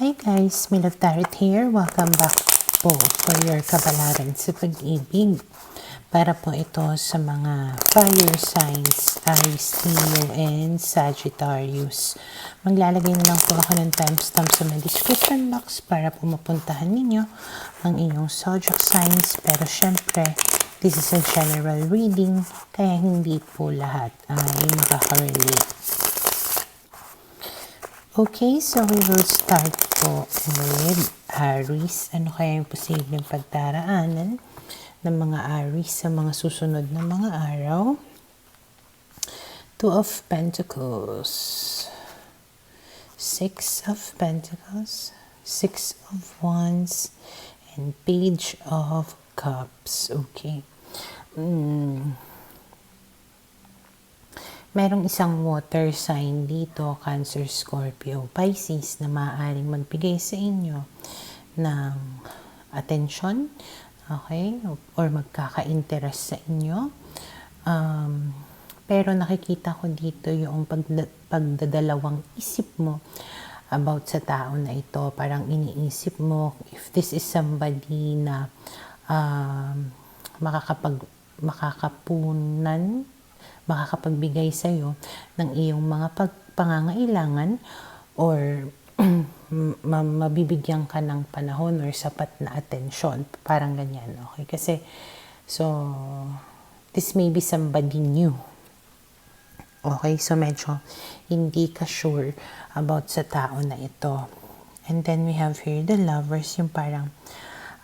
Hi guys, Milove Tarot here. Welcome back po for your kabalaran sa pag-ibig. Para po ito sa mga fire signs, Aries, Leo, and Sagittarius. Maglalagay na lang po ako ng timestamp sa my description box para po mapuntahan ninyo ang inyong zodiac signs. Pero syempre, this is a general reading, kaya hindi po lahat ay makaka-relate. Okay, so we will start po with Aries. Ano kaya yung posibleng pagdaraanan ng mga Aries sa mga susunod na mga araw? Two of Pentacles, Six of Pentacles, Six of Wands, and Page of Cups. Okay. Merong isang water sign dito, Cancer, Scorpio, Pisces, na maaaring magbigay sa inyo ng attention, okay, or magkaka-interest sa inyo. Pero nakikita ko dito yung pagdadalawang isip mo about sa tao na ito. Parang iniisip mo if this is somebody na makakapagbigay sa'yo ng iyong mga pangangailangan or mabibigyan ka ng panahon or sapat na atensyon. Parang ganyan, okay? Kasi, so, this may be somebody new. Okay? So, medyo hindi ka sure about sa tao na ito. And then, we have here the lovers, yung parang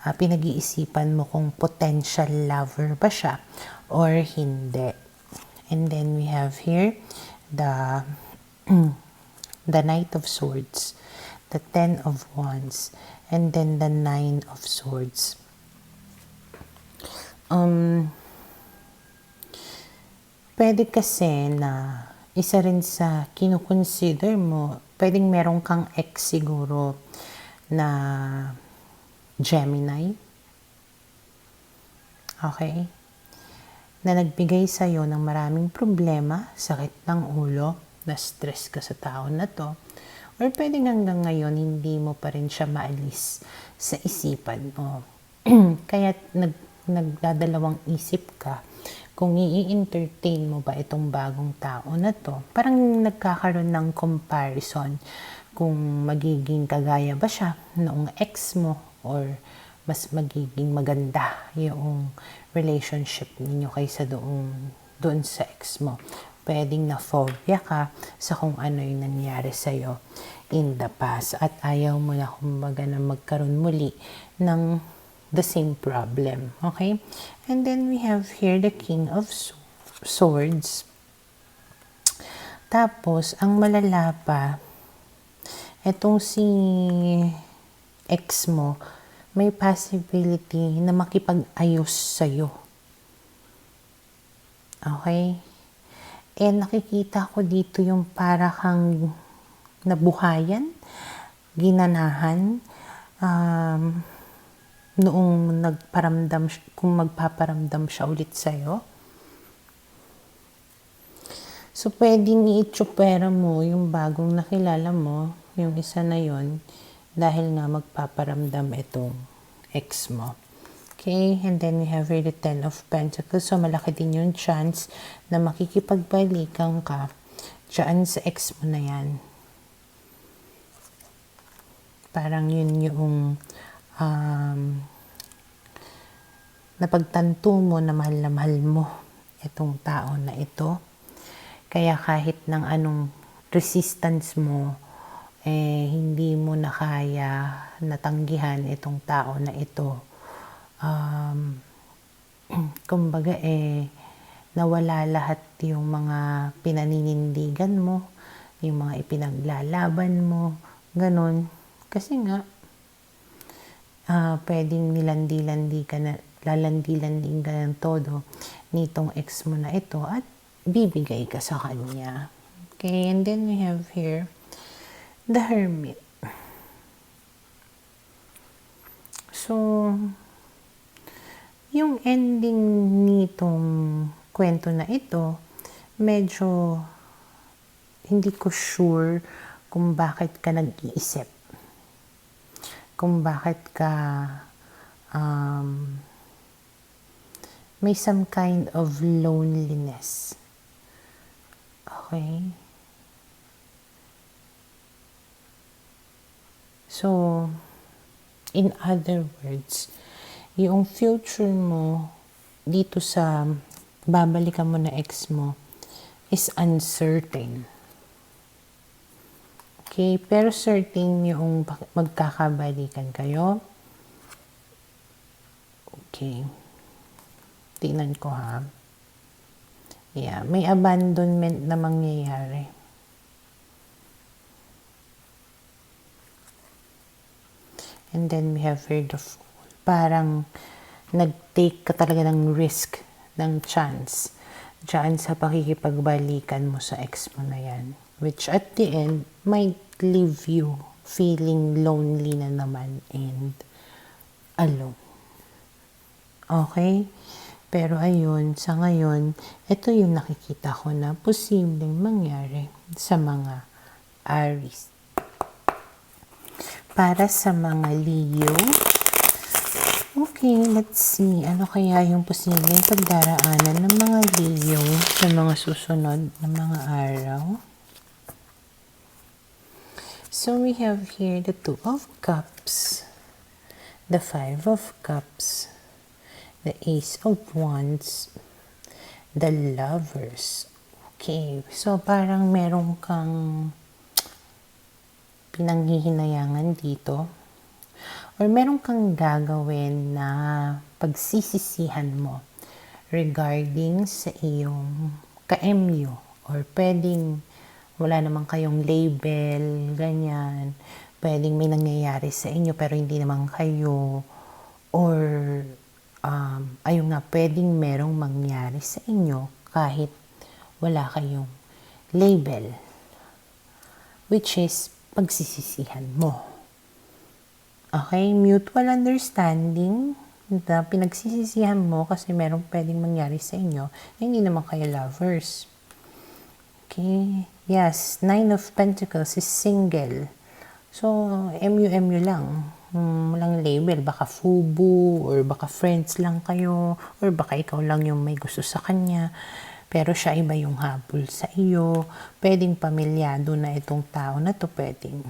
pinag-iisipan mo kung potential lover ba siya or hindi. And then we have here the Knight of Swords, the Ten of Wands, and then the Nine of Swords. Pwede kasi na isa rin sa kinukonsider mo, pwedeng meron kang ex siguro na Gemini. Okay? Na nagbigay sa'yo ng maraming problema, sakit ng ulo, na-stress ka sa tao na to, or pwedeng hanggang ngayon hindi mo pa rin siya maalis sa isipan mo. Kaya nagdadalawang isip ka kung i-entertain mo ba itong bagong tao na to. Parang nagkakaroon ng comparison kung magiging kagaya ba siya noong ex mo or mas magiging maganda yung relationship ninyo kaysa doon sa ex mo. Pwedeng na-phobia ka sa kung ano yung nangyari sa'yo in the past at ayaw mo na kumbaga na magkaroon muli ng the same problem. Okay? And then we have here the King of Swords. Tapos, ang malala pa, etong si ex mo, may possibility na makipag-ayos sa'yo. Okay? And nakikita ko dito yung para kang nabuhayan, ginanahan, noong kung magpaparamdam siya ulit sa'yo. So, pwedeng i-tsupera mo yung bagong nakilala mo, yung isa na yon dahil nga magpaparamdam itong ex mo. Okay, and then we have here the Ten of Pentacles. So, malaki din yung chance na makikipagbalikan ka dyan sa ex mo na yan. Parang yun yung napagtanto mo na mahal mo itong tao na ito. Kaya kahit ng anong resistance mo, hindi mo na kaya natanggihan itong tao na ito. Kumbaga nawala lahat yung mga pinaninindigan mo, yung mga ipinaglalaban mo, ganun. Kasi nga, pwedeng lalandi-landi ka ng todo nitong ex mo na ito at bibigay ka sa kanya. Okay, and then we have here the Hermit. So, yung ending nitong kwento na ito, medyo hindi ko sure kung bakit ka nag-iisip kung bakit ka may some kind of loneliness. Okay? So, in other words, yung future mo dito sa babalikan mo na ex mo is uncertain. Okay? Pero certain yung magkakabalikan kayo. Okay. Tingnan ko ha. Yeah, may abandonment na mangyayari. And then we have here the Fool. Parang nag-take ka talaga ng risk, ng chance, dyan sa pakikipagbalikan mo sa ex mo na yan. Which at the end, might leave you feeling lonely na naman and alone. Okay? Pero ayun, sa ngayon, ito yung nakikita ko na posibleng mangyari sa mga Aries. Para sa mga Leo, okay, let's see. Ano kaya yung posibleng pagdaraanan ng mga Leo sa mga susunod na mga araw? So we have here the Two of Cups, the Five of Cups, the Ace of Wands, the Lovers. Okay, so parang meron kang pinanghihinayangan dito or meron kang gagawin na pagsisisihan mo regarding sa iyong ka-MU or pwedeng wala naman kayong label, ganyan. Pwedeng may nangyayari sa inyo pero hindi naman kayo or ayun nga, pwedeng merong mangyari sa inyo kahit wala kayong label, which is pagsisisihan mo. Okay? Mutual understanding na pinagsisisihan mo kasi merong pwedeng mangyari sa inyo na hindi naman kayo lovers. Okay? Yes, Nine of Pentacles is single. So, MU lang. Walang label. Baka fubu or baka friends lang kayo or baka ikaw lang yung may gusto sa kanya. Pero siya iba yung habol sa iyo. Pwedeng pamilyado na itong tao na to. Pwedeng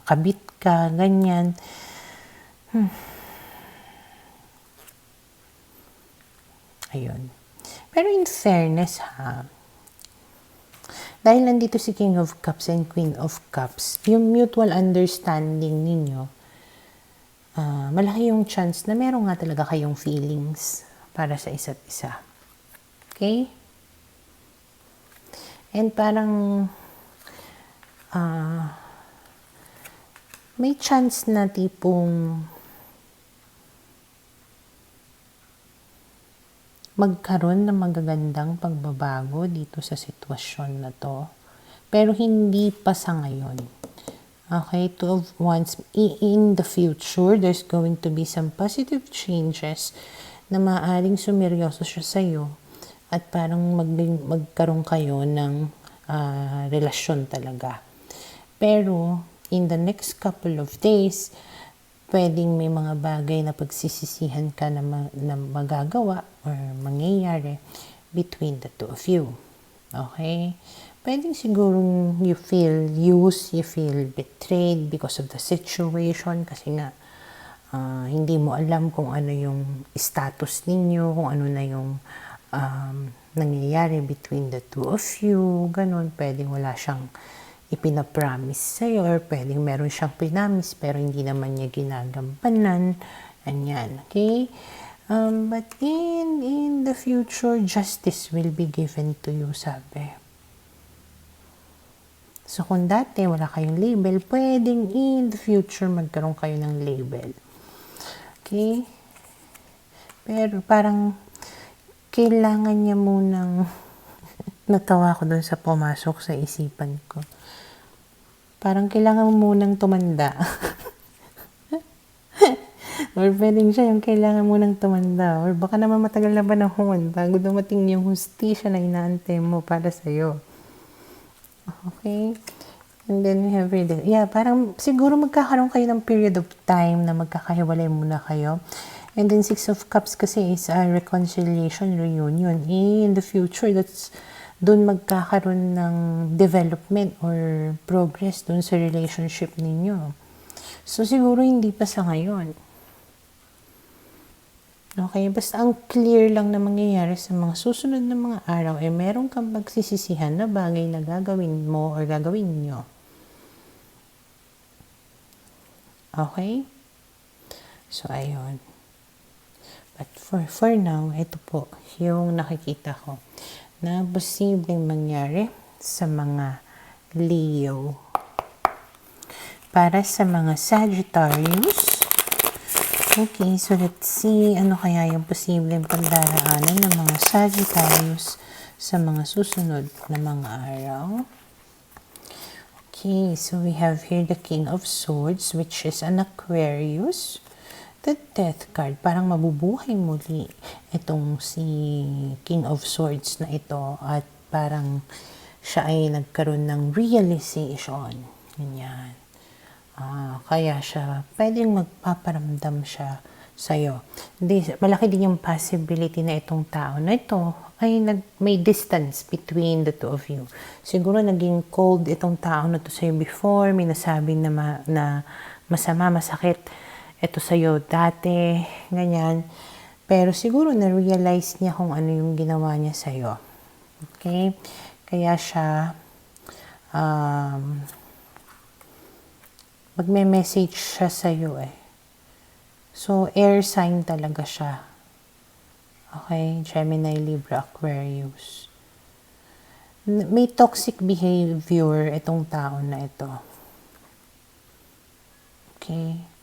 kabit ka, ganyan. Ayun. Pero in fairness ha, dahil nandito si King of Cups and Queen of Cups, yung mutual understanding ninyo, malaki yung chance na meron nga talaga kayong feelings para sa isa't isa. Okay? And parang may chance na tipong magkaroon ng magagandang pagbabago dito sa sitwasyon na to. Pero hindi pa sa ngayon. Okay, Two of Wands. In the future, there's going to be some positive changes na maaaring sumeryoso siya sa'yo at parang magkaroon kayo ng relasyon talaga. Pero, in the next couple of days, pwedeng may mga bagay na pagsisisihan ka na magagawa or mangyayari between the two of you. Okay? Pwedeng sigurong you feel used, you feel betrayed because of the situation kasi nga hindi mo alam kung ano yung status ninyo, kung ano na yung nangyayari between the two of you, ganun. Pwedeng wala siyang ipinapromise sa'yo or pwedeng meron siyang pinamis pero hindi naman niya ginagampanan. Ganyan, okay? But in the future, justice will be given to you, sabi. So, kung dati wala kayong label, pwedeng in the future magkaroon kayo ng label. Okay? Pero parang kailangan niya munang natawa ko dun sa pumasok sa isipan ko. Parang kailangan mo munang tumanda. Or pwedeng siya yung kailangan munang tumanda. Or baka naman matagal na panahon bago dumating yung hustisya na inaantay mo para sa'yo. Okay? And then we have here, parang siguro magkakaroon kayo ng period of time na magkakahiwalay muna kayo. And then Six of Cups kasi is a reconciliation, reunion. In the future, doon magkakaroon ng development or progress doon sa relationship ninyo. So siguro hindi pa sa ngayon. Okay, basta ang clear lang na mangyayari sa mga susunod na mga araw meron kang pagsisisihan na bagay na gagawin mo or gagawin nyo. Okay? So, ayun. But for now, ito po yung nakikita ko na posibleng mangyari sa mga Leo. Para sa mga Sagittarius, okay, so let's see ano kaya yung posibleng pagdaraanan ng mga Sagittarius sa mga susunod na mga araw. Okay, so we have here the King of Swords, which is an Aquarius. The Death card, parang mabubuhay muli itong si King of Swords na ito at parang siya ay nagkaroon ng realization. Ganyan. Kaya siya, pwedeng magpaparamdam siya sa'yo. Malaki din yung possibility na itong tao na ito ay may distance between the two of you. Siguro naging cold itong tao na to sa'yo before, may nasabi na masama, masakit ito sa'yo dati, ganyan. Pero siguro na-realize niya kung ano yung ginawa niya sa'yo. Okay? Kaya siya, magme-message siya sa'yo So, air sign talaga siya. Okay? Gemini, Libra, Aquarius. May toxic behavior itong tao na ito. Okay?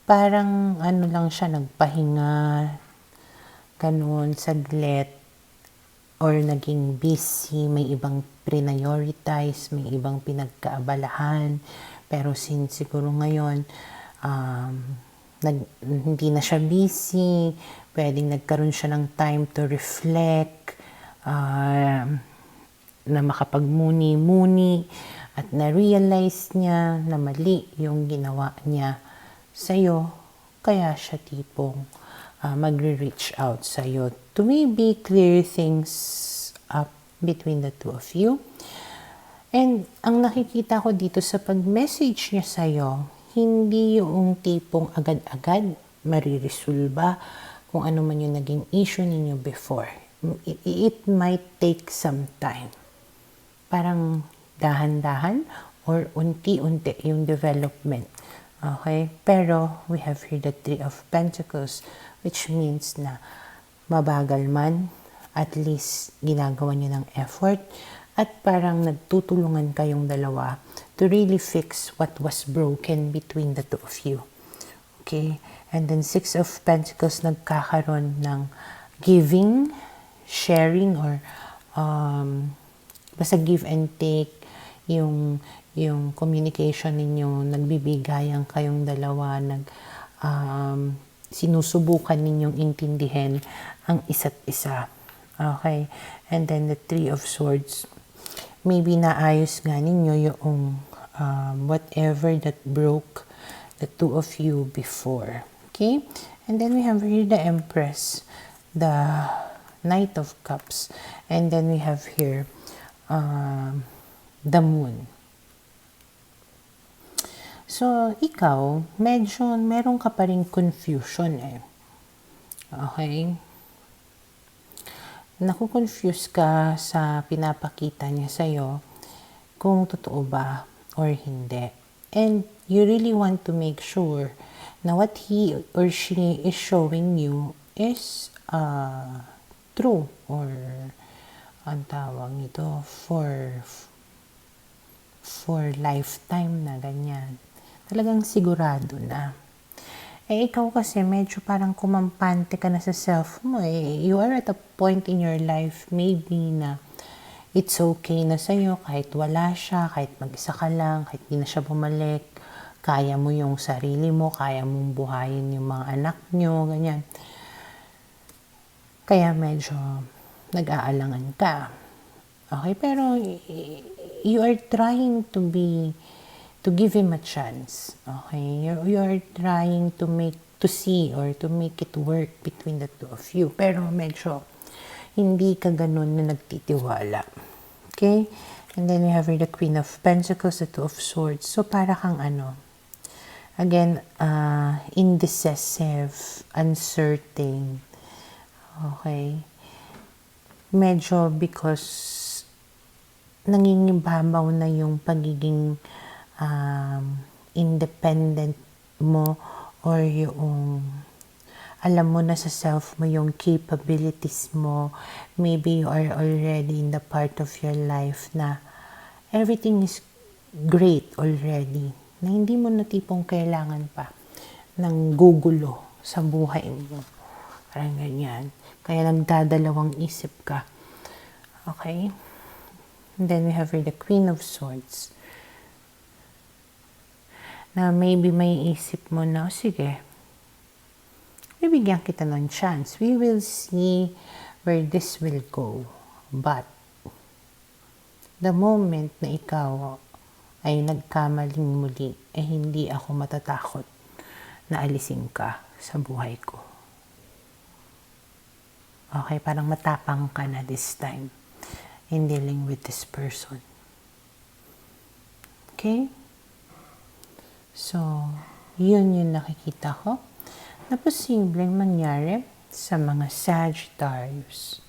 Parang ano lang siya, nagpahinga, ganun, saglit, or naging busy, may ibang prioritize, may ibang pinagkaabalahan. Pero since siguro ngayon, hindi na siya busy, pwedeng nagkaroon siya ng time to reflect, na makapagmuni-muni, at na-realize niya na mali yung ginawa niya sa'yo, kaya siya tipong magre-reach out sa'yo to maybe clear things up between the two of you. And ang nakikita ko dito sa pag-message niya sa'yo, hindi yung tipong agad-agad mariresolba kung ano man yung naging issue ninyo before. It might take some time. Parang dahan-dahan or unti-unti yung development. Okay? Pero we have here the Three of Pentacles, which means na mabagal man, at least ginagawa niyo ng effort at parang nagtutulungan kayong dalawa to really fix what was broken between the two of you. Okay? And then Six of Pentacles, nagkakaroon ng giving, sharing, or basta give and take, yung communication ninyo, nagbibigayan kayong dalawa, sinusubukan ninyong intindihin ang isa't isa. Okay? And then the Three of Swords, maybe naayos nga ninyo yung whatever that broke the two of you before. Okay? And then we have here the Empress, the Knight of Cups, and then we have here the Moon. So, ikaw, medyo meron ka pa rin confusion Okay? Naku-confuse ka sa pinapakita niya sa'yo kung totoo ba or hindi. And you really want to make sure na what he or she is showing you is true or ang tawag nito for lifetime na ganyan. Talagang sigurado na. Ikaw kasi medyo parang kumampante ka na sa self mo You are at a point in your life maybe na it's okay na sa'yo kahit wala siya, kahit mag-isa ka lang, kahit di na siya bumalik. Kaya mo yung sarili mo, kaya mong buhayin yung mga anak nyo, ganyan. Kaya medyo nag-aalangan ka. Okay, pero you are trying to give him a chance. Okay? You are trying to see or to make it work between the two of you. Pero medyo hindi ka ganun na nagtitiwala. Okay? And then we have the Queen of Pentacles, the Two of Swords. So para kang again, indecisive, uncertain. Okay? Medyo because nangingibabaw na yung pagiging independent mo or yung alam mo na sa self mo yung capabilities mo. Maybe you are already in the part of your life na everything is great already. Na hindi mo na tipong kailangan pa ng gugulo sa buhay mo. Parang ganyan. Kaya nagdadalawang isip ka. Okay? And then we have here the Queen of Swords. Na maybe may isip mo na, sige, bibigyan kita ng chance. We will see where this will go. But, the moment na ikaw ay nagkamaling muli, hindi ako matatakot na alisin ka sa buhay ko. Okay, parang matapang ka na this time in dealing with this person. Okay? So, yun yung nakikita ko na posibleng mangyari sa mga Sagittarius.